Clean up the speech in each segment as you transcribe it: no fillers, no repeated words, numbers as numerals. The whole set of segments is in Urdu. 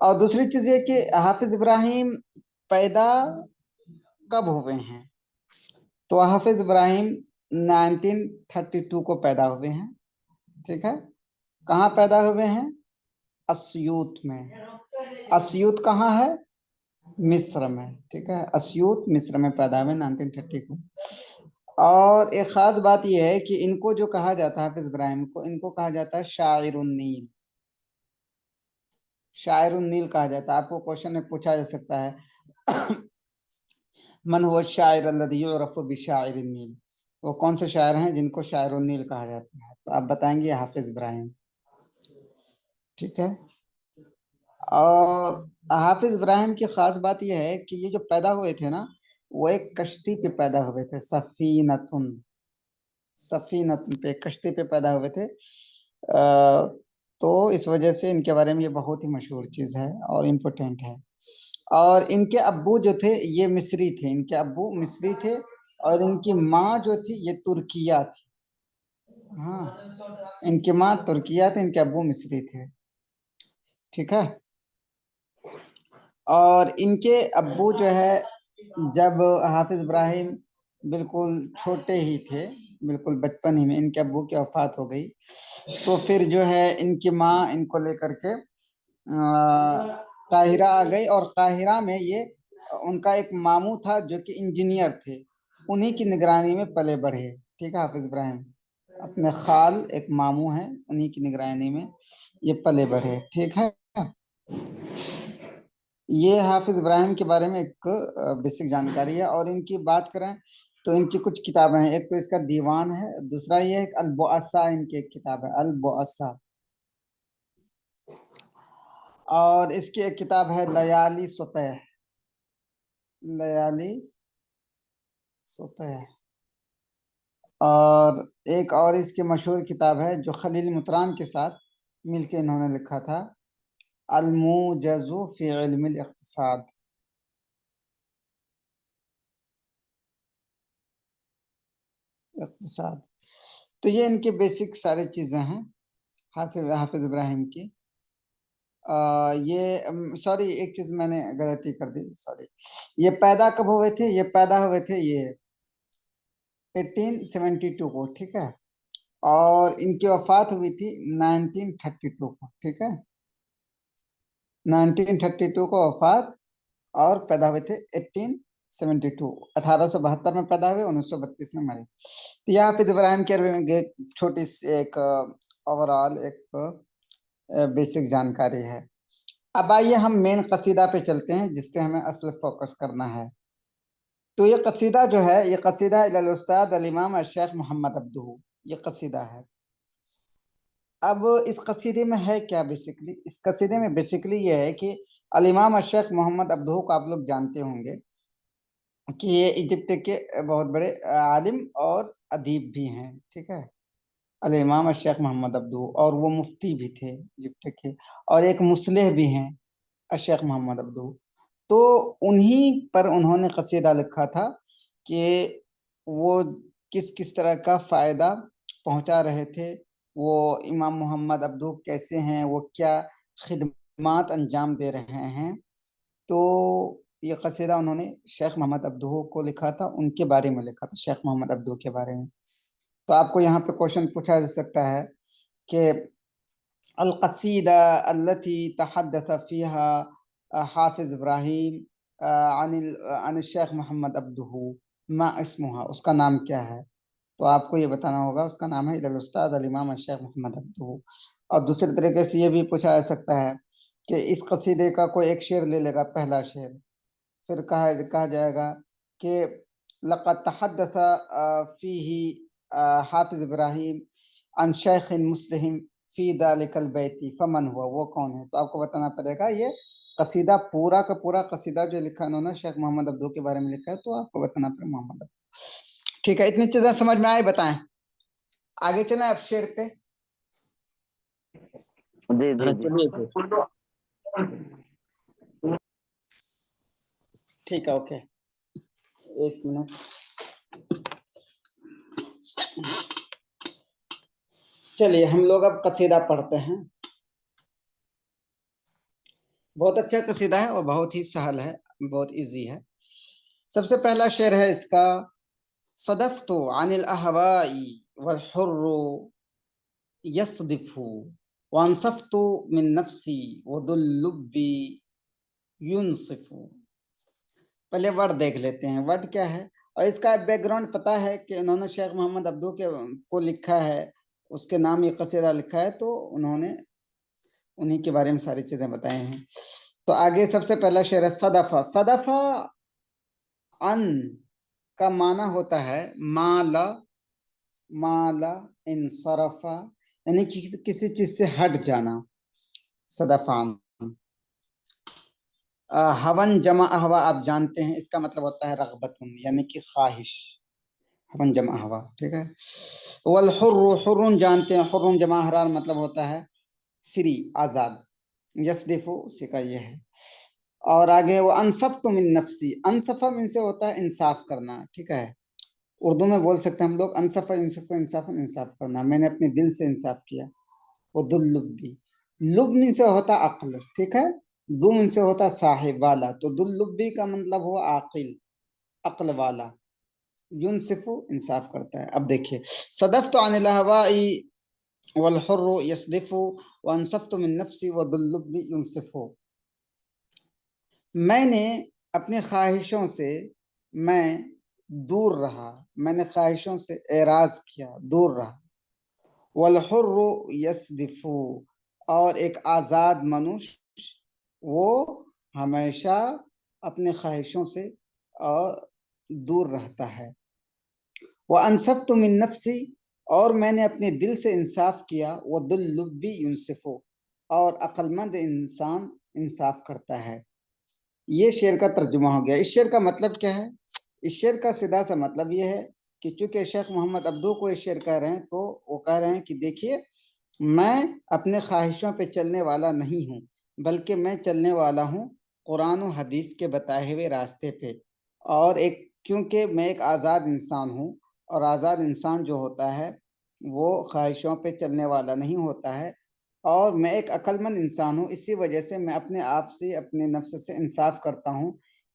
اور دوسری چیز یہ کہ حافظ ابراہیم پیدا کب ہوئے ہیں؟ تو حافظ ابراہیم 1932 کو پیدا ہوئے ہیں، ٹھیک ہے۔ کہاں پیدا ہوئے ہیں؟ اسیوط میں۔ اسیوط کہاں ہے؟ مصر میں، ٹھیک ہے۔ اسیوط مصر میں پیدا ہوئے 1930 کو۔ اور ایک خاص بات یہ ہے کہ ان کو جو کہا جاتا ہے حافظ ابراہیم کو، ان کو کہا جاتا ہے شاعر النیل، شاعر النیل کہا جاتا ہے۔ آپ کو کوشچن میں پوچھا جا سکتا ہے من هو الشاعر الذي يعرف بشاعر النیل، وہ کون سے شاعر ہیں جن کو شاعر النیل کہا جاتا ہے؟ تو آپ بتائیں گے حافظ ابراہیم، ٹھیک ہے۔ اور حافظ ابراہیم کی خاص بات یہ ہے کہ یہ جو پیدا ہوئے تھے نا، وہ ایک کشتی پہ پیدا ہوئے تھے، سفینتن پہ، کشتی پہ پیدا ہوئے تھے۔ تو اس وجہ سے ان کے بارے میں یہ بہت ہی مشہور چیز ہے اور امپورٹنٹ ہے۔ اور ان کے ابو جو تھے یہ مصری تھے، ان کے ابو مصری تھے، اور ان کی ماں جو تھی یہ ترکیہ تھی۔ ہاں، ان کی ماں ترکیہ تھی، ان کے ابو مصری تھے، ٹھیک ہے۔ اور ان کے ابو جو ہے جب حافظ ابراہیم بالکل چھوٹے ہی تھے، بالکل بچپن ہی میں ان کے ابو کی وفات ہو گئی، تو پھر جو ہے ان کی ماں ان کو لے کر کے قاہرہ آ گئی، اور قاہرہ میں یہ ان کا ایک ماموں تھا جو کہ انجینئر تھے، انہی کی نگرانی میں پلے بڑھے، ٹھیک ہے۔ حافظ ابراہیم اپنے خال ایک ماموں ہیں، انہی کی نگرانی میں یہ پلے بڑھے، ٹھیک ہے۔ یہ حافظ ابراہیم کے بارے میں ایک بیسک جانکاری ہے۔ اور ان کی بات کریں تو ان کی کچھ کتابیں ہیں، ایک تو اس کا دیوان ہے، دوسرا یہ ہے کہ البعثا ان کی ایک کتاب ہے، البعثا، اور اس کی ایک کتاب ہے لیالی سطح، لیالی سطح، اور ایک اور اس کی مشہور کتاب ہے جو خلیل مطران کے ساتھ مل کے انہوں نے لکھا تھا، الموجز فی علم الاقتصاد۔ تو یہ ان کے بیسک ساری چیزیں ہیں حافظ ابراہیم کی۔ یہ سوری ایک چیز میں نے غلطی کر دی، سوری، یہ پیدا کب ہوئے تھے؟ یہ پیدا ہوئے تھے یہ 1872 کو، ٹھیک ہے، اور ان کی وفات ہوئی تھی 1932 کو، ٹھیک ہے، 1932 کو وفات، اور پیدا ہوئے تھے 1872 میں پیدا ہوئے، 1932 میں مرے۔ تو یہ حافظ ابراہیم کے چھوٹی سی ایک اوور آل ایک بیسک جانکاری ہے۔ اب آئیے ہم مین قصیدہ پہ چلتے ہیں جس پہ ہمیں اصل فوکس کرنا ہے۔ تو یہ قصیدہ جو ہے، یہ قصیدہ الی الاستاذ الامام الشیخ محمد عبدہ، یہ قصیدہ ہے۔ اب اس قصیدے میں ہے کیا بیسکلی؟ اس قصیدے میں بیسکلی یہ ہے کہ الامام الشیخ محمد عبدہ کو آپ لوگ جانتے ہوں گے کہ یہ ایجپٹ کے بہت بڑے عالم اور ادیب بھی ہیں، ٹھیک ہے، الامام الشیخ محمد عبدہ، اور وہ مفتی بھی تھے ایجپٹ کے، اور ایک مصلح بھی ہیں الشیخ محمد عبدہ۔ تو انہی پر انہوں نے قصیدہ لکھا تھا کہ وہ کس کس طرح کا فائدہ پہنچا رہے تھے، وہ امام محمد عبدہ کیسے ہیں، وہ کیا خدمات انجام دے رہے ہیں۔ تو یہ قصیدہ انہوں نے شیخ محمد عبدہ کو لکھا تھا، ان کے بارے میں لکھا تھا، شیخ محمد عبدہ کے بارے میں۔ تو آپ کو یہاں پہ کوشچن پوچھا جا سکتا ہے کہ القصیدہ التي تحدث فيها حافظ ابراہیم عن الشیخ محمد عبدہ ما اسمها، اس کا نام کیا ہے؟ تو آپ کو یہ بتانا ہوگا، اس کا نام ہے الی الاستاذ الامام الشیخ محمد عبدہ۔ اور دوسرے طریقے سے یہ بھی پوچھا جا سکتا ہے کہ اس قصیدے کا کوئی ایک شعر لے لے گا، پہلا شعر، پھر کہا جائے گا کہ لقد تحدث فیہ حافظ ابراہیم عن شیخ مسلم فی ذلک البیت فمن ہوا، وہ کون ہے؟ تو آپ کو بتانا پڑے گا یہ قصیدہ پورا کا پورا قصیدہ جو لکھا انہوں نے شیخ محمد عبدہ کے بارے میں لکھا ہے، تو آپ کو بتانا پڑے محمد عبدہ، ٹھیک ہے۔ اتنی چیزیں سمجھ میں آئی؟ بتائیں، آگے چلیں اب شعر پہ۔ جی جی ہاں جی چلیے پھر۔ ٹھیک ہے، اوکے، ایک منٹ، چلیے ہم لوگ اب قصیدہ پڑھتے ہیں۔ بہت اچھا قصیدہ ہے اور بہت ہی سہل ہے، بہت ایزی ہے۔ سب سے پہلا شعر ہے اس کا، صدفت عن الاہواء والحر یصدف وانصفت من نفسی وذو اللب ينصف۔ پہلے ورڈ دیکھ لیتے ہیں، ورڈ کیا ہے، اور اس کا بیک گراؤنڈ پتا ہے کہ انہوں نے شیخ محمد عبدو کو لکھا ہے، اس کے نام یہ قصیدہ لکھا ہے، تو انہوں نے انہی کے بارے میں ساری چیزیں بتائے ہیں۔ تو آگے سب سے پہلا شعر ہے صدفہ۔ صدفہ ان کا معنی ہوتا ہے مالا، مالا انصرفا، یعنی کسی چیز سے ہٹ جانا، صدفان۔ ہون جمع احوا آپ جانتے ہیں، اس کا مطلب ہوتا ہے رغبت، یعنی کہ خواہش، ہون جمع احوا، ٹھیک ہے۔ والحر، حر جانتے ہیں، حر جمع حرار مطلب ہوتا ہے فری، آزاد۔ یصدف اسی کا یہ ہے۔ اور آگے وہ انصفت من نفسی، انصفہ من سے ہوتا ہے انصاف کرنا، ٹھیک ہے، اردو میں بول سکتے ہیں ہم لوگ انصفہ ینصف انصافا، انصاف کرنا، میں نے اپنے دل سے انصاف کیا۔ وہ دلبی، لب من سے ہوتا عقل، ٹھیک ہے، ذو من سے ہوتا صاحب والا، تو دلبی کا مطلب ہوا عاقل، عقل والا۔ ینصف انصاف کرتا ہے۔ اب دیکھیے، صدفت عن الاہواء والحر یصدف وانصفت من نفسی وذو اللب ینصف۔ میں نے اپنی خواہشوں سے میں دور رہا، میں نے خواہشوں سے اعراض کیا، دور رہا۔ والحر یصدف، اور ایک آزاد منوش وہ ہمیشہ اپنے خواہشوں سے دور رہتا ہے۔ وانصفت من نفسی، اور میں نے اپنے دل سے انصاف کیا۔ وذو اللب ینصف، اور عقل مند انسان انصاف کرتا ہے۔ یہ شعر کا ترجمہ ہو گیا۔ اس شعر کا مطلب کیا ہے؟ اس شعر کا سیدھا سا مطلب یہ ہے کہ چونکہ شیخ محمد عبدو کو یہ شعر کہہ رہے ہیں، تو وہ کہہ رہے ہیں کہ دیکھیے، میں اپنے خواہشوں پہ چلنے والا نہیں ہوں، بلکہ میں چلنے والا ہوں قرآن و حدیث کے بتائے ہوئے راستے پہ، اور کیونکہ میں ایک آزاد انسان ہوں، اور آزاد انسان جو ہوتا ہے وہ خواہشوں پہ چلنے والا نہیں ہوتا ہے، اور میں ایک عقل مند انسان ہوں، اسی وجہ سے میں اپنے آپ سے، اپنے نفس سے انصاف کرتا ہوں،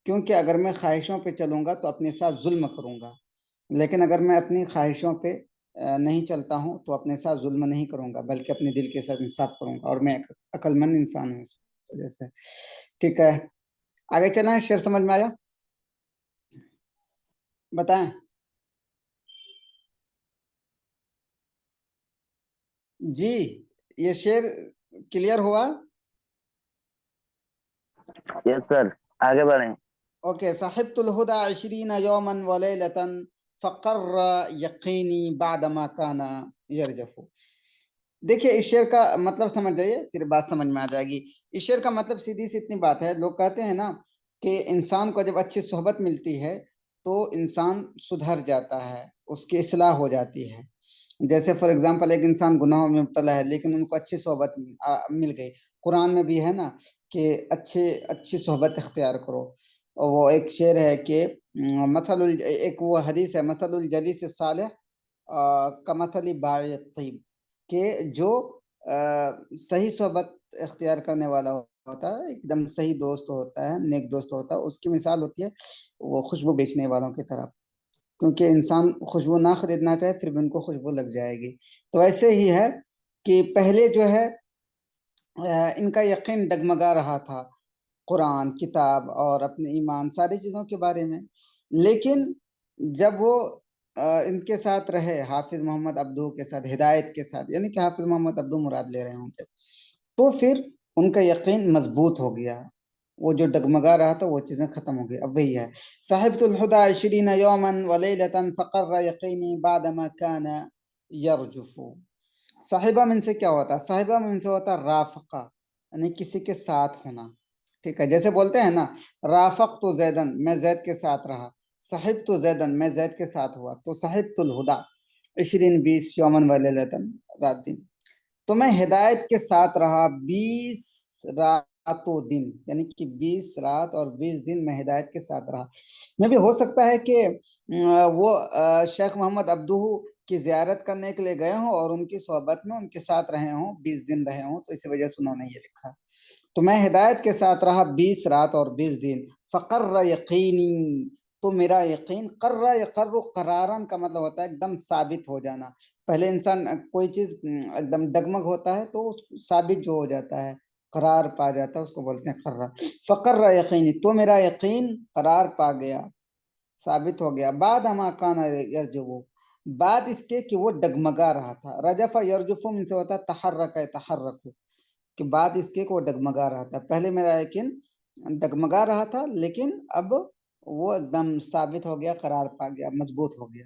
کیونکہ اگر میں خواہشوں پہ چلوں گا تو اپنے ساتھ ظلم کروں گا، لیکن اگر میں اپنی خواہشوں پہ نہیں چلتا ہوں تو اپنے ساتھ ظلم نہیں کروں گا، بلکہ اپنے دل کے ساتھ انصاف کروں گا، اور میں ایک عقل مند انسان ہوں اس وجہ سے۔ ٹھیک ہے، آگے چلیں، شعر سمجھ میں آیا؟ بتائیں۔ جی، یہ شعر کلیئر ہوا؟ یس سر، آگے بڑھیں۔ اوکے، صاحبت الہدى 20 یوما ولیلة فقر یقینی بعدما کان یرجف۔ دیکھیے، اس شعر کا مطلب سمجھ جائیے، پھر بات سمجھ میں آ جائے گی۔ اس شعر کا مطلب سیدھی سی اتنی بات ہے، لوگ کہتے ہیں نا کہ انسان کو جب اچھی صحبت ملتی ہے تو انسان سدھر جاتا ہے، اس کی اصلاح ہو جاتی ہے۔ جیسے فار ایگزامپل ایک انسان گناہوں میں مبتلا ہے، لیکن ان کو اچھی صحبت مل گئی، قرآن میں بھی ہے نا کہ اچھی صحبت اختیار کرو۔ وہ ایک شعر ہے کہ ایک وہ حدیث ہے، مثل الجلیس الصالح کمثل باعی الطیب، کہ جو صحیح صحبت اختیار کرنے والا ہوتا ہے، ایک دم صحیح دوست ہوتا ہے، نیک دوست ہوتا ہے، اس کی مثال ہوتی ہے وہ خوشبو بیچنے والوں کی طرف، کیونکہ انسان خوشبو نہ خریدنا چاہے پھر بھی ان کو خوشبو لگ جائے گی۔ تو ایسے ہی ہے کہ پہلے جو ہے ان کا یقین ڈگمگا رہا تھا قرآن، کتاب اور اپنے ایمان، ساری چیزوں کے بارے میں، لیکن جب وہ ان کے ساتھ رہے، حافظ محمد عبدو کے ساتھ، ہدایت کے ساتھ، یعنی کہ حافظ محمد عبدو مراد لے رہے ہوں گے، تو پھر ان کا یقین مضبوط ہو گیا، وہ جو ڈگمگا رہا تھا وہ چیزیں ختم ہو گئی۔ اب وہی ہے، صاحبت الہدى 20 یوما ولیلة فقر یقینی بعدما کان یرجف۔ صاحبہ من سے کیا ہوتا ہے؟ صاحبہ من سے ہوتا ہے رافقہ، یعنی کسی کے ساتھ ہونا، ٹھیک ہے، جیسے بولتے ہیں نا رافقت زیدن، میں زید کے ساتھ رہا، صحبت زیدن، میں زید کے ساتھ ہوا، تو صحبت الہدى 20 یومن ولیلتن، رات دن، تو میں ہدایت کے ساتھ رہا 20 رات و دن، یعنی کہ 20 رات اور 20 دن میں ہدایت کے ساتھ رہا۔ میں بھی ہو سکتا ہے کہ وہ شیخ محمد عبدو کی زیارت کرنے کے لیے گئے ہوں اور ان کی صحبت میں ان کے ساتھ رہے ہوں، 20 دن رہے ہوں، تو اسی وجہ سے انہوں نے یہ لکھا۔ تو میں ہدایت کے ساتھ رہا 20 رات اور 20 دن. فقر یقینی، تو میرا یقین، قرہ یقر قرارن کا مطلب ہوتا ہے ایک دم ثابت ہو جانا. پہلے انسان کوئی چیز ایک دم ڈگمگ ہوتا ہے تو ثابت جو ہو جاتا ہے، قرار پا جاتا ہے، اس کو بولتے ہیں قرہ. فقر یقینی، تو میرا یقین قرار پا گیا، ثابت ہو گیا. بعد ہما کان یرجو، بعد اس کے کہ وہ ڈگمگا رہا تھا. رجف یرجف من سے ہوتا ہے تحرک تحرک، کہ بعد اس کے کہ وہ ڈگمگا رہا تھا. پہلے میرا یقین ڈگمگا رہا تھا لیکن اب وہ ایک دم ثابت ہو گیا، قرار پا گیا، مضبوط ہو گیا.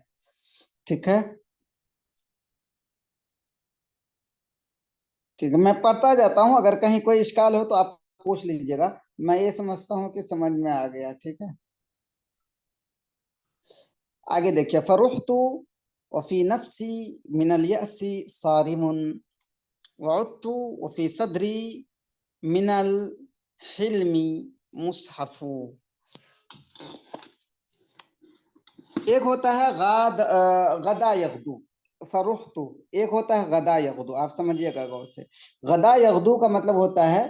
ٹھیک ہے، ٹھیک ہے، میں پڑھتا جاتا ہوں، اگر کہیں کوئی اشکال ہو تو آپ پوچھ لیجئے گا. میں یہ سمجھتا ہوں کہ سمجھ میں آ گیا. ٹھیک ہے، آگے دیکھیے. فرحت وفی نفسی من الیأس صارم وعدت وفی صدری من الحلم مصحف. ایک ہوتا ہے غدا یغدو، فرحت ایک ہوتا ہے غدا یغدو. آپ سمجھیے گا غور سے. غدا یغدو کا مطلب ہوتا ہے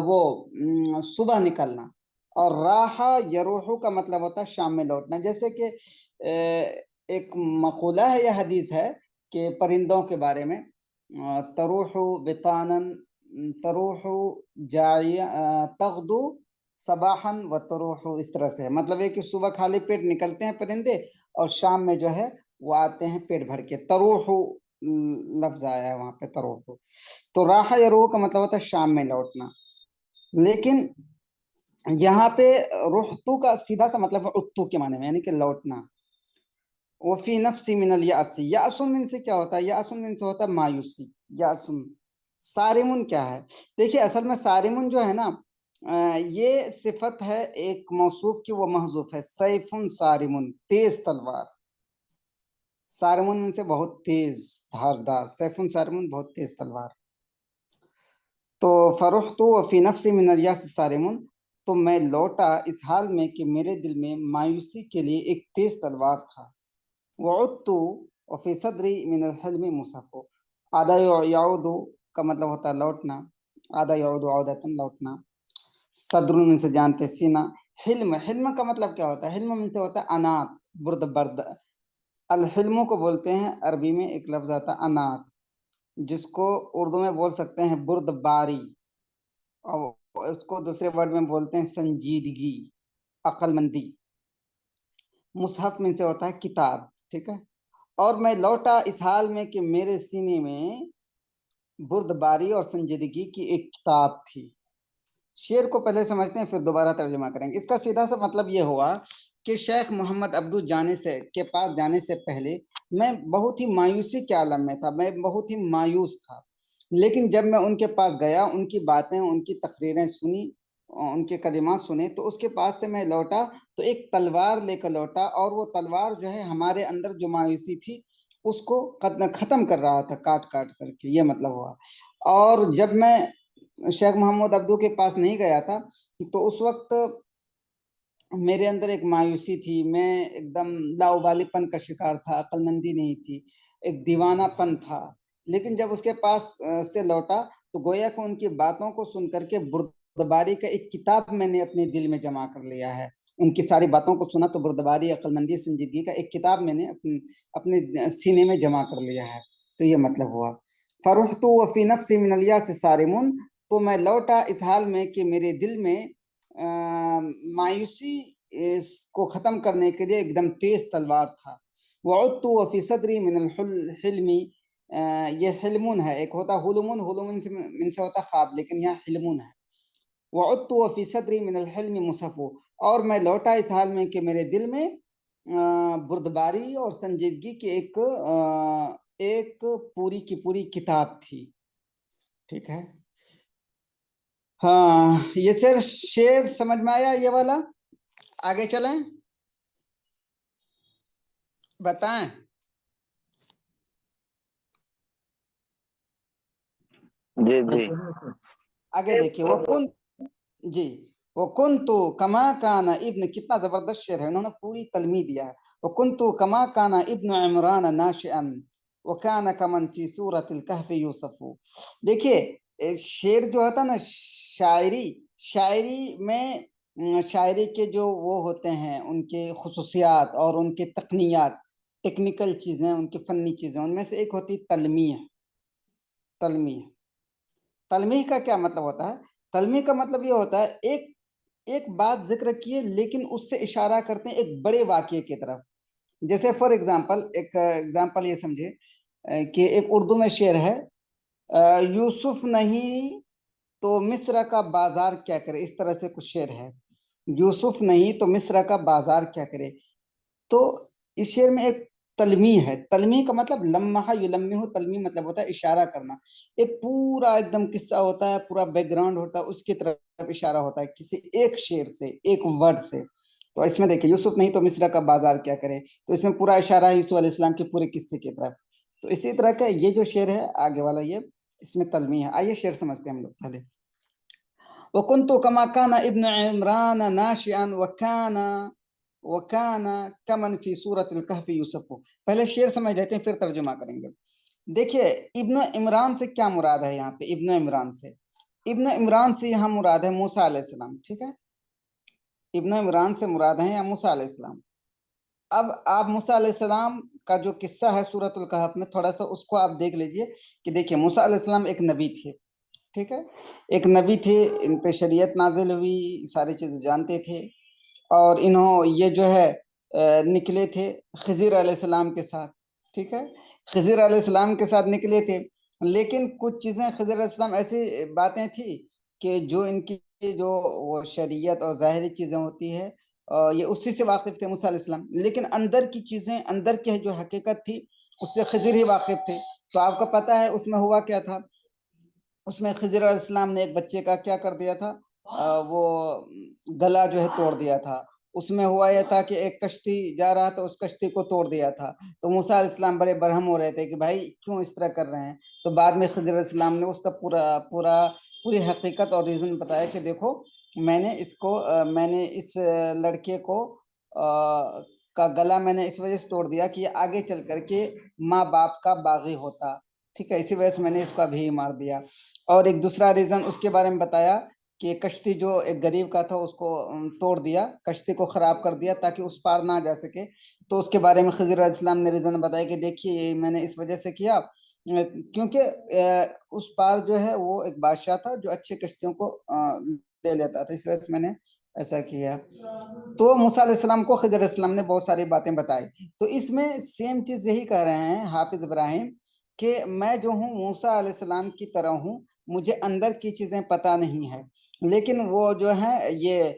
وہ صبح نکلنا، اور راحہ یروحو کا مطلب ہوتا ہے شام میں لوٹنا. جیسے کہ ایک مقولہ ہے یا حدیث ہے کہ پرندوں کے بارے میں، تروح بطانن تروح تغدو صباحاً و تروح، اس طرح سے. مطلب ہے کہ صبح خالی پیٹ نکلتے ہیں پرندے اور شام میں جو ہے وہ آتے ہیں پیٹ بھر کے. تروح لفظ آیا ہے وہاں پہ، تروح. تو راحہ یروح کا مطلب ہوتا ہے شام میں لوٹنا. لیکن یہاں پہ رحتو کا سیدھا سا مطلب ہے اتو کے معنی میں، یعنی کہ لوٹنا. وفی نفسی من الیأس، یأس من سے کیا ہوتا ہے؟ یأس من سے ہوتا ہے مایوسی. یأس. صارمن کیا ہے؟ دیکھیے اصل میں صارمن جو ہے نا، یہ صفت ہے ایک موصوف کی، وہ محذوف ہے. سیف صارمن، تیز تلوار. صارمن من سے بہت تیز، دھاردار. سیف صارمن بہت تیز تلوار. تو فرحت وفی نفسی من الیأس صارمن، تو میں لوٹا اس حال میں کہ میرے دل میں مایوسی کے لیے ایک تیز تلوار تھا. وعدت وفی صدری من الحلم مصحف. آدھا یعود کا مطلب ہوتا ہے لوٹنا، آدھا یعود عودتاً لوٹنا. صدر من سے جانتے سینہ. حلم، حلم کا مطلب کیا ہوتا ہے؟ حلم من سے ہوتا ہے انات، برد برد. الحلم کو بولتے ہیں عربی میں ایک لفظ آتا ہے انات، جس کو اردو میں بول سکتے ہیں برد باری، اور اس کو دوسرے ورڈ میں بولتے ہیں سنجیدگی، عقل مندی. مصحف من سے ہوتا ہے کتاب. ٹھیک ہے. اور میں لوٹا اس حال میں کہ میرے سینے میں بردباری اور سنجیدگی کی ایک کتاب تھی. شعر کو پہلے سمجھتے ہیں پھر دوبارہ ترجمہ کریں گے. اس کا سیدھا سا مطلب یہ ہوا کہ شیخ محمد عبدو کے پاس جانے سے پہلے میں بہت ہی مایوسی کے عالم میں تھا، میں بہت ہی مایوس تھا. لیکن جب میں ان کے پاس گیا، ان کی باتیں، ان کی تقریریں سنی، ان کے کلمات سنے، تو اس کے پاس سے میں لوٹا تو ایک تلوار لے کر لوٹا، اور وہ تلوار جو ہے ہمارے اندر جو مایوسی تھی اس کو ختم کر رہا تھا، کاٹ کاٹ کر کے. یہ مطلب ہوا. اور جب میں شیخ محمد عبدو کے پاس نہیں گیا تھا تو اس وقت میرے اندر ایک مایوسی تھی، میں ایک دم لاؤبالی پن کا شکار تھا، عقل مندی نہیں تھی، ایک دیوانہ پن تھا. لیکن جب اس کے پاس سے لوٹا تو گویا کہ ان کی باتوں کو سن کر کے بردباری کا ایک کتاب میں نے اپنے دل میں جمع کر لیا ہے. ان کی ساری باتوں کو سنا تو بردباری، عقل مندی، سنجیدگی کا ایک کتاب میں نے اپنے سینے میں جمع کر لیا ہے. تو یہ مطلب ہوا. فرحت وفی نفسی من الیاس صارمون، تو میں لوٹا اس حال میں کہ میرے دل میں مایوسی اس کو ختم کرنے کے لیے ایک دم تیز تلوار تھا. وعدت وفی صدری من الحلم، یہ حلمون ہے، ایک ہوتا حلمون، حلمون من سے ہوتا خواب، لیکن یہاں حلمون ہے. وعدت وفی صدری من الحلم مصحف، اور میں لوٹا اس حال میں کہ میرے دل میں بردباری اور سنجیدگی کی ایک پوری کی پوری کتاب تھی. ٹھیک ہے. ہاں، یہ شعر سمجھ میں آیا یہ والا؟ آگے چلیں، بتائیں. جی جی. آگے دیکھیے. وَكُنْتُ كَمَا كَانَ ابن، کتنا زبردست شعر ہے، انہوں نے پوری تلمیح دیا ہے. وَكُنْتُ كَمَا كَانَ ابن عمران ناشئا وَكَانَ كَمَنْ فِي سُورَةِ الْكَهْفِ يُوسف. دیکھیے شعر جو ہوتا نا شاعری میں شاعری کے جو وہ ہوتے ہیں ان کے خصوصیات اور ان کے تقنیات ٹیکنیکل چیزیں ان کی فنی چیزیں ان میں سے ایک ہوتی تلمیح کا کیا مطلب ہوتا ہے تلمیح کا مطلب یہ ہوتا ہے ایک بات ذکر کیے لیکن اس سے اشارہ کرتے ہیں ایک بڑے واقعے کی طرف جیسے فار ایگزامپل یہ سمجھے کہ ایک اردو میں شعر ہے یوسف نہیں تو مصر کا بازار کیا کرے اس طرح سے کچھ شعر ہے یوسف نہیں تو مصر کا بازار کیا کرے تو اس شعر میں ایک تلمیح ہے تلمیح کا مطلب لمحہ یلمح تلمیح مطلب ہوتا ہے اشارہ کرنا ایک پورا ایک دم قصہ ہوتا ہے پورا بیک گراؤنڈ ہوتا ہے اس کی طرف اشارہ ہوتا ہے کسی ایک شعر سے ایک ورڈ سے تو اس میں دیکھیں یوسف نہیں تو مصر کا بازار کیا کرے تو اس میں پورا اشارہ ہے یوسف علیہ السلام کے پورے قصے کی طرف تو اسی طرح کا یہ جو شعر ہے آگے والا یہ اس میں تلمیح ہے آئیے شعر سمجھتے ہیں ہم لوگ پہلے وَكُنْتُ كَمَا كَانَ ابْنُ عِمْرَانَ نَاشِئًا وَكَانَ كَمَنْ فِي سُورَةِ الْكَهْفِ يُوسُفُ پہلے شعر سمجھ لیتے ہیں پھر ترجمہ کریں گے دیکھیے ابن عمران سے کیا مراد ہے یہاں پہ ابن عمران سے یہاں مراد ہے موسیٰ علیہ السلام ٹھیک ہے ابن عمران سے مراد ہے یا موسیٰ علیہ السلام اب آپ موسیٰ علیہ السلام کا جو قصہ ہے سورۃ الکہف میں تھوڑا سا اس کو آپ دیکھ لیجئے کہ دیکھیے موسیٰ علیہ السلام ایک نبی تھے ٹھیک ہے ایک نبی تھے ان پہ شریعت نازل ہوئی ساری چیزیں جانتے تھے اور یہ جو ہے نکلے تھے خضر علیہ السلام کے ساتھ ٹھیک ہے خضر علیہ السلام کے ساتھ نکلے تھے لیکن کچھ چیزیں خضر علیہ السلام ایسی باتیں تھی کہ جو ان کی جو وہ شریعت اور ظاہری چیزیں ہوتی ہے یہ اسی سے واقف تھے موسیٰ علیہ السلام لیکن اندر کی چیزیں اندر کی جو حقیقت تھی اس سے خضر ہی واقف تھے تو آپ کو پتہ ہے اس میں ہوا کیا تھا اس میں خضر علیہ السلام نے ایک بچے کا کیا کر دیا تھا وہ گلا جو ہے توڑ دیا تھا اس میں ہوا یہ تھا کہ ایک کشتی جا رہا تھا اس کشتی کو توڑ دیا تھا تو موسیٰ علیہ السلام بڑے برہم ہو رہے تھے کہ بھائی کیوں اس طرح کر رہے ہیں تو بعد میں خضر علیہ السلام نے اس کا پوری حقیقت اور ریزن بتایا کہ دیکھو میں نے اس لڑکے کو کا گلا میں نے اس وجہ سے توڑ دیا کہ یہ آگے چل کر کے ماں باپ کا باغی ہوتا ٹھیک ہے اسی وجہ سے میں نے اس کو ابھی مار دیا اور ایک دوسرا ریزن اس کے بارے میں بتایا کہ کشتی جو ایک غریب کا تھا اس کو توڑ دیا کشتی کو خراب کر دیا تاکہ اس پار نہ جا سکے تو اس کے بارے میں خضر علیہ السلام نے ریزن بتایا کہ دیکھیے میں نے اس وجہ سے کیا کیونکہ اس پار جو ہے وہ ایک بادشاہ تھا جو اچھے کشتیوں کو لے لیتا تھا اس وجہ سے میں نے ایسا کیا تو موسیٰ علیہ السلام کو خضر علیہ السلام نے بہت ساری باتیں بتائی تو اس میں سیم چیز یہی کہہ رہے ہیں حافظ ابراہیم کہ میں جو ہوں موسیٰ علیہ السلام کی طرح ہوں مجھے اندر کی چیزیں پتہ نہیں ہے لیکن وہ جو ہیں یہ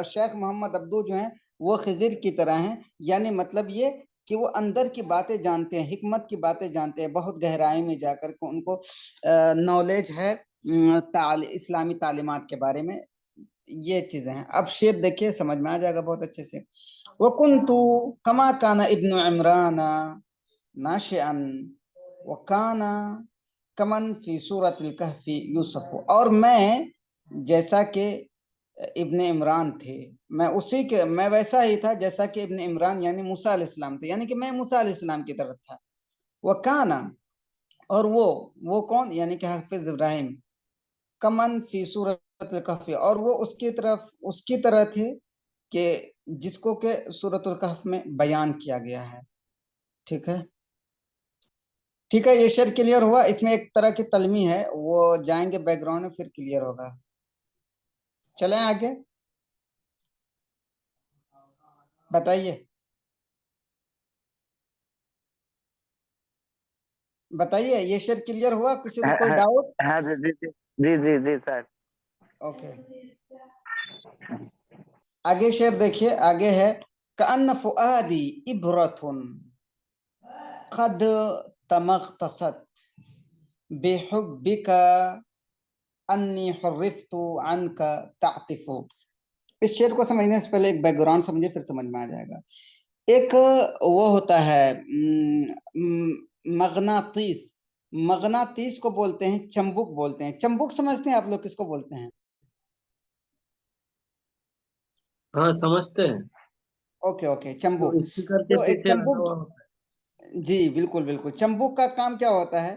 شیخ محمد عبدو جو ہیں وہ خضر کی طرح ہیں یعنی مطلب یہ کہ وہ اندر کی باتیں جانتے ہیں حکمت کی باتیں جانتے ہیں بہت گہرائی میں جا کر کے ان کو نالج ہے اسلامی تعلیمات کے بارے میں یہ چیزیں ہیں اب شعر دیکھیے سمجھ میں آ جائے گا بہت اچھے سے وَكُنْتُ كَمَا كَانَ ابْنُ عِمْرَانَ ناشئاً وَكَانَ كَمَنْ فِي سُورَةِ الْكَهْفِ يُوسُفُ اور میں جیسا کہ ابن عمران تھے میں ویسا ہی تھا جیسا کہ ابن عمران یعنی موسیٰ علیہ السلام تھے یعنی کہ میں موسیٰ علیہ السلام کی طرف تھا وَكَانَ اور وہ کون یعنی کہ حافظ ابراہیم کمن فی سورۃ الکہف اور وہ اس کی طرح تھے کہ جس کو کہ سورۃ الکہف میں بیان کیا گیا ہے ٹھیک ہے یہ شعر کلیئر ہوا اس میں ایک طرح کی تلمیح ہے وہ جائیں گے بیک گراؤنڈ میں پھر کلیئر ہوگا چلیں آگے بتائیے یہ شعر کلیئر ہوا کسی کو کوئی ڈاؤٹ ہاں جی سر اوکے آگے شعر دیکھیے آگے ہے کأن فؤادی عبرۃ قد تمغتصت بحبک انی حرفت عنک تعطف اس شعر کو سمجھنے سے پہلے ایک بیک گراؤنڈ سمجھے پھر سمجھ میں آ جائے گا ایک وہ ہوتا ہے مغناطیس کو بولتے ہیں چمبک بولتے ہیں چمبک سمجھتے ہیں آپ لوگ کس کو بولتے ہیں ہاں سمجھتے ہیں اوکے چمبک اسپیکر کے تو ایک پیچھے لگا چمبک ہوا ہوتا ہے جی بالکل چمبک کا کام کیا ہوتا ہے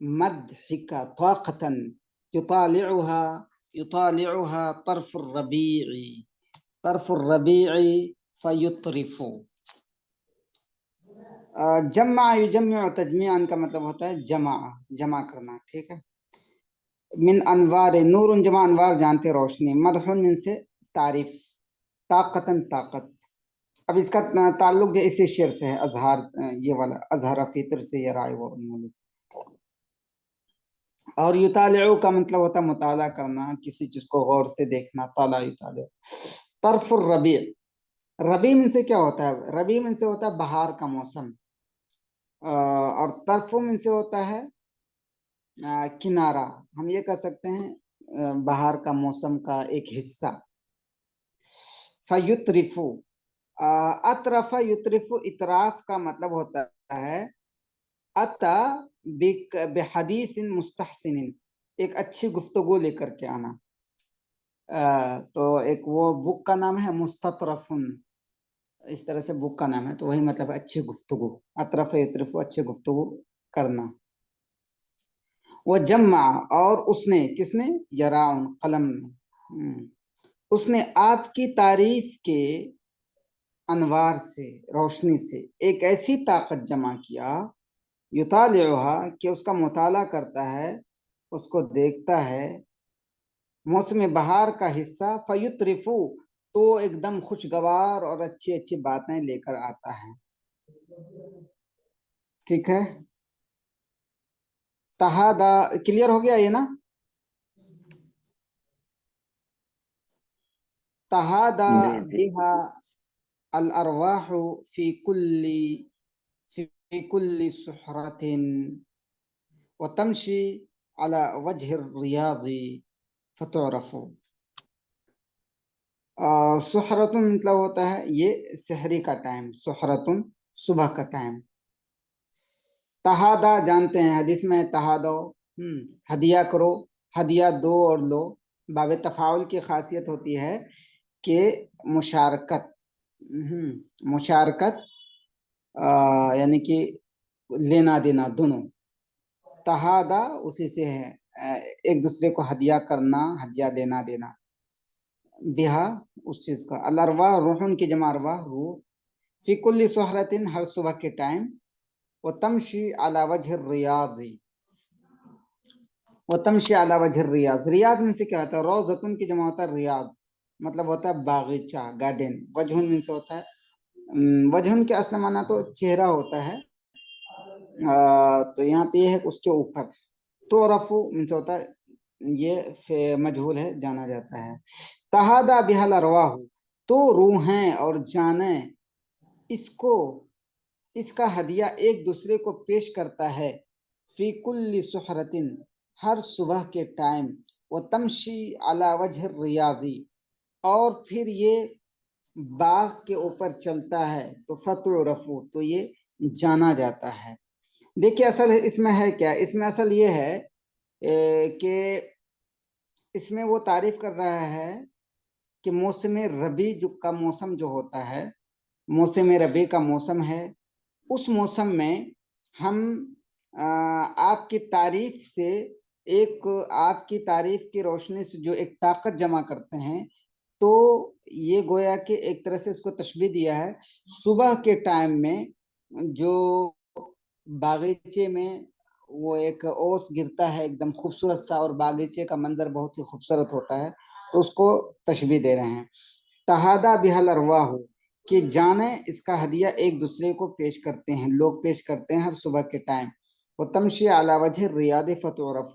مدحك طاقة يطالعها طرف الربيع فيطرف. جمع یجمع تجمیعا کا مطلب ہوتا ہے جمع کرنا، ٹھیک ہے. من انوار، نور جمع انوار جانتے روشنی. مدح من سے تعریف، طاقتاً طاقت. اب اس کا تعلق جو اسی شعر سے ہے، اظہار، یہ والا اظہر فطر سے یا رائے و سے. اور یطالعو کا مطلب ہوتا ہے مطالعہ کرنا، کسی چیز کو غور سے دیکھنا، طالع یطالع. طرف الربیع، ربیع من سے کیا ہوتا ہے؟ ربیع من سے ہوتا ہے بہار کا موسم، اور طرف من سے ہوتا ہے کنارہ. ہم یہ کہہ سکتے ہیں بہار کا موسم کا ایک حصہ. فیطرفو، اطرف یطرف، اطراف کا مطلب ہوتا ہے اتا بحدیث مستحسن، ایک اچھی گفتگو لے کر کے آنا. تو ایک وہ بک کا نام ہے مستطرفن، اس طرح سے بک کا نام ہے، تو وہی مطلب ہے اچھی گفتگو. اطرف یطرف، اچھی گفتگو کرنا. وہ جمع، اور اس نے، کس نے؟ یراؤن، قلم نے. اس نے آپ کی تعریف کے انوار سے، روشنی سے ایک ایسی طاقت جمع کیا، یطالعها، کہ اس کا مطالعہ کرتا ہے، اس کو دیکھتا ہے، موسم بہار کا حصہ. فیطرفو، تو ایک دم خوشگوار اور اچھی اچھی باتیں لے کر آتا ہے. ٹھیک ہے. تہادا کلیئر ہو گیا یہ نا؟ تہادا جی جی بها الارواح فی کل سحرة وتمشی على وجه الریاض فتعرف. سحرتن مطلب ہوتا ہے یہ سحری کا ٹائم، سحرتن صبح کا ٹائم. تہادا جانتے ہیں حدیث میں تہادو، ہدیہ کرو، ہدیہ دو اور لو. باب تفاعل کی خاصیت ہوتی ہے کہ مشارکت یعنی کہ لینا دینا دونوں. تہادا اسی سے ہے، ایک دوسرے کو ہدیہ کرنا، ہدیہ لینا دینا. بہا اس چیز کا. الارواح روحن کی جمع ارواح روح. فی کل سحرتن ہر صبح کے ٹائم. وتمشی علی وجہ الریاض، وتمشی علی وجہ الریاض. ریاض میں سے کیا ہوتا ہے؟ روضتن کی جمع ہوتا ہے ریاض، مطلب ہوتا ہے باغیچہ، گارڈن. وجہن میں سے ہوتا ہے، وجہن کے اصل معنی تو چہرہ ہوتا ہے، تو یہاں پہ یہ ہے اس کے اوپر. تو رفو من سے ہوتا ہے، یہ مجہول ہے، جانا جاتا ہے. تہادا بها الارواح، تو روحیں اور جانیں اس کا ہدیہ ایک دوسرے کو پیش کرتا ہے. فی کل سحرتن ہر صبح کے ٹائم. وتمشی علی وجہ الریاض، اور پھر یہ باغ کے اوپر چلتا ہے. تو فتعرف، تو یہ جانا جاتا ہے. دیکھیے اصل اس میں ہے کیا؟ اس میں اصل یہ ہے کہ اس میں وہ تعریف کر رہا ہے کہ موسم ربیع کا موسم جو ہوتا ہے، موسم ربیع کا موسم ہے، اس موسم میں ہم آپ کی تعریف سے، آپ کی تعریف کی روشنی سے جو ایک طاقت جمع کرتے ہیں. تو یہ گویا کہ ایک طرح سے اس کو تشبیہ دیا ہے صبح کے ٹائم میں جو باغیچے میں وہ ایک اوس گرتا ہے ایک دم خوبصورت سا، اور باغیچے کا منظر بہت ہی خوبصورت ہوتا ہے، تو اس کو تشبیہ دے رہے ہیں. تہادا بها الارواح، کہ جانیں اس کا ہدیہ ایک دوسرے کو پیش کرتے ہیں، لوگ پیش کرتے ہیں ہر صبح کے ٹائم. وتمشی علی وجہ الریاض فتعرف،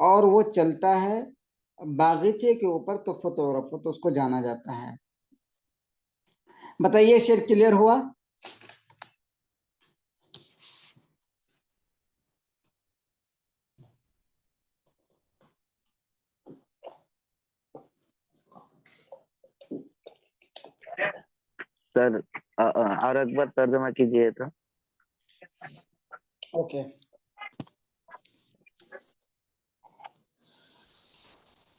اور وہ چلتا ہے باغیچے کے اوپر، تو فتعرف، تو اس کو جانا جاتا ہے. بتائیے شعر کلیئر ہوا؟ سر، اور ایک بار ترجمہ کیجیے تو. اوکے.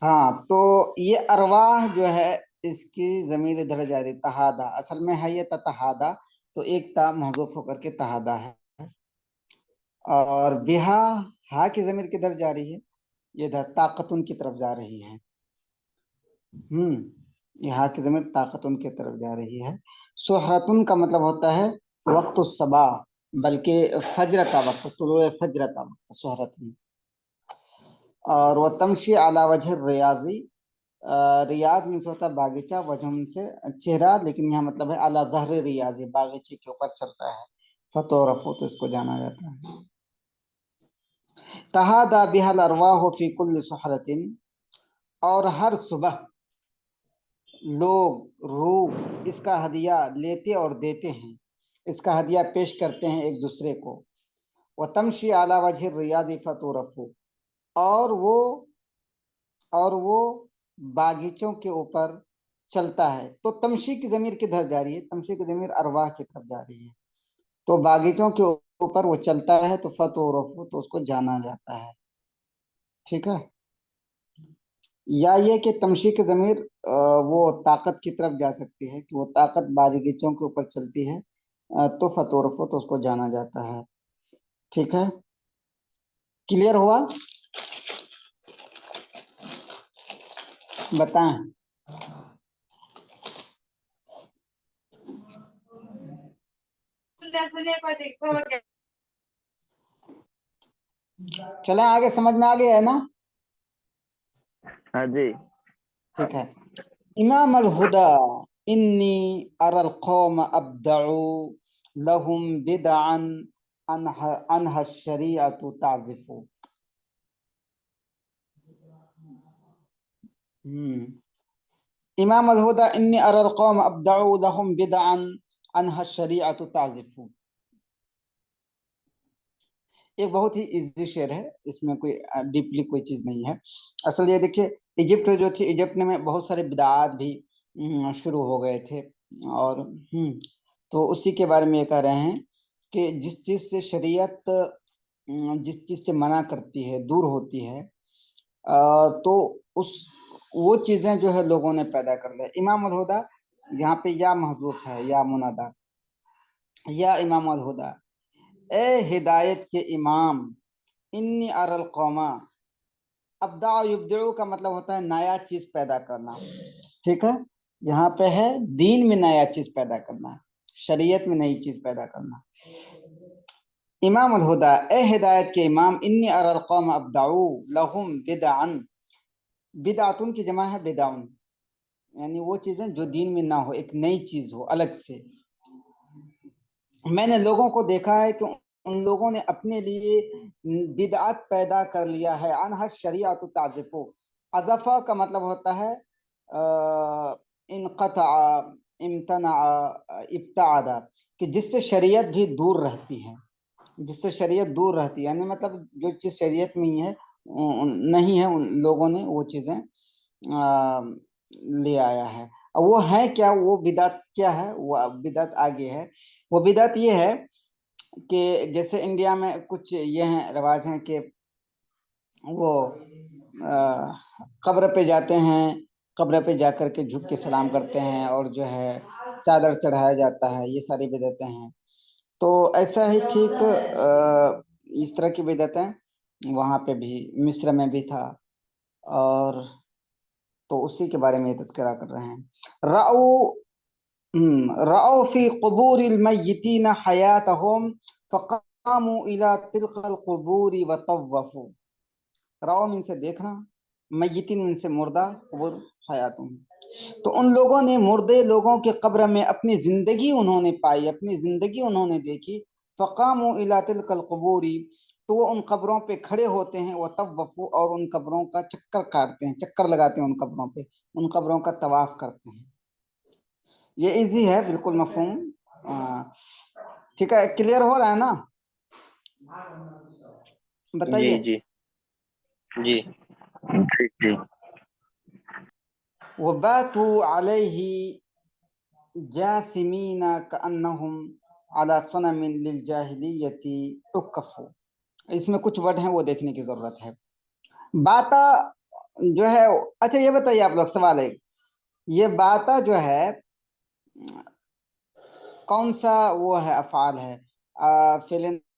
ہاں، تو یہ ارواح جو ہے اس کی ضمیر ادھر جا رہی، تہادا اصل میں ہے یہ تہادا، تو ایک تا محذوف ہو کر کے تہادا ہے. اور بہا ہا کی ضمیر کدھر جا رہی ہے؟ یہ ادھر طاقتن کی طرف جا رہی ہے. یہاں کی ضمیر طاقتن کی طرف جا رہی ہے. سحرتن کا مطلب ہوتا ہے وقت الصبا، بلکہ فجر کا وقت، طلوع فجر کا وقت سحرتن. اور وہ تمشی علی وجہ ریاضی، ریاض میں سے ہوتا ہے باغیچہ، وجہ سے چہرہ، لیکن یہاں مطلب ہے اعلیٰ ظہر ریاضی، باغیچے کے اوپر چلتا ہے. فتح رفو تو اس کو جانا جاتا ہے. تہادى بها الارواح فی کل سحرۃ، اور ہر صبح لوگ روح اس کا ہدیہ لیتے اور دیتے ہیں، اس کا ہدیہ پیش کرتے ہیں ایک دوسرے کو. وتمشی علی وجہ الریاض فتح رفو، اور وہ باغیچوں کے اوپر چلتا ہے. تو تمشی کی ضمیر کدھر جا رہی ہے؟ تمشی کی ضمیر ارواح کی طرف جا رہی ہے. تو باغیچوں کے اوپر وہ چلتا ہے تو فتح و رفو تو اس کو جانا جاتا ہے. ٹھیک ہے. یا یہ کہ تمشی کی ضمیر وہ طاقت کی طرف جا سکتی ہے کہ وہ طاقت باغیچوں کے اوپر چلتی ہے تو فتح و رفو تو اس کو جانا جاتا ہے. ٹھیک ہے. کلیئر ہوا؟ بتائیں. چلیں آگے، سمجھ میں آگے ہے نا؟ ہاں جی. ٹھیک ہے. امام الہدا انی اری القوم ابدعوا لهم بدعا عنها الشریعۃ تعزف. امام الہدا انی اری القوم ابدعوا لهم بدعا عنها الشریعۃ تعزف. ایک بہت ہی ایزی شعر ہے، اس میں کوئی ڈیپلی کوئی چیز نہیں ہے. اصل یہ دیکھیے، ایجپٹ جو تھی، ایجپٹ میں بہت سارے بدعات بھی شروع ہو گئے تھے، اور تو اسی کے بارے میں یہ کہہ رہے ہیں کہ جس چیز سے شریعت جس چیز سے منع کرتی ہے، دور ہوتی ہے، تو وہ چیزیں جو ہے لوگوں نے پیدا کر لیا. امام الہدا یہاں پہ یا محذوف ہے، یا منادا، یا امام الہدا، اے ہدایت کے امام، انی اری القوم، ابدع یبدعو کا مطلب ہوتا ہے نیا چیز پیدا کرنا. ٹھیک ہے. یہاں پہ ہے دین میں نیا چیز پیدا کرنا، شریعت میں نئی چیز پیدا کرنا. امام الہدا، اے ہدایت کے امام، انی اری القوم ابدعوا لهم بدعا، بدعتن کی جمع ہے بدعن، یعنی وہ چیزیں جو دین میں نہ ہو، ایک نئی چیز ہو الگ سے. میں نے لوگوں کو دیکھا ہے کہ ان لوگوں نے اپنے لیے بدعت پیدا کر لیا ہے. عنہا الشریعۃ تعزف، عزفہ کا مطلب ہوتا ہے انقطع، امتنع، ابتعد، کہ جس سے شریعت بھی دور رہتی ہے، جس سے شریعت دور رہتی ہے، یعنی مطلب جو چیز شریعت میں ہے نہیں ہے، ان لوگوں نے وہ چیزیں لے آیا ہے. وہ ہے کیا؟ وہ بدعت کیا ہے؟ وہ بدعت آگے ہے. وہ بدعت یہ ہے کہ جیسے انڈیا میں کچھ یہ ہیں رواج ہیں کہ وہ قبر پہ جاتے ہیں، قبر پہ جا کر کے جھک کے سلام کرتے ہیں، اور جو ہے چادر چڑھایا جاتا ہے. یہ ساری بدعتیں ہیں. تو ایسا ہی ٹھیک اس طرح کی بدعتیں وہاں پہ بھی مصر میں بھی تھا، اور تو اسی کے بارے میں یہ تذکرہ کر رہے ہیں. رأوا فی قبور المیتین حیاتهم فقاموا الی تلک القبور وطوفوا. رأوا من سے دیکھنا، میتین من سے مردہ، قبور حیاتهم، تو ان لوگوں نے مردے لوگوں کے قبر میں اپنی زندگی انہوں نے پائی، اپنی زندگی انہوں نے دیکھی. فقاموا الی تلک القبور، تو وہ ان قبروں پہ کھڑے ہوتے ہیں. وہ طوفوا، اور ان قبروں کا چکر کاٹتے ہیں، چکر لگاتے ہیں ان قبروں پہ، ان قبروں کا طواف کرتے ہیں. یہ ایزی ہے، بالکل مفہوم. ٹھیک ہے. کلیئر ہو رہا ہے نا؟ بتائیے. جی جی ٹھیک ٹھیک. وباتوا علیہ جاثمین کأنہم علی صنم للجاہلیۃ عکفوا. اس میں کچھ ورڈ ہیں وہ دیکھنے کی ضرورت ہے. باتا جو ہے، اچھا یہ بتائیے آپ لوگ، سوال ہے، یہ باتا جو ہے کون سا وہ ہے افعال ہے؟ فعل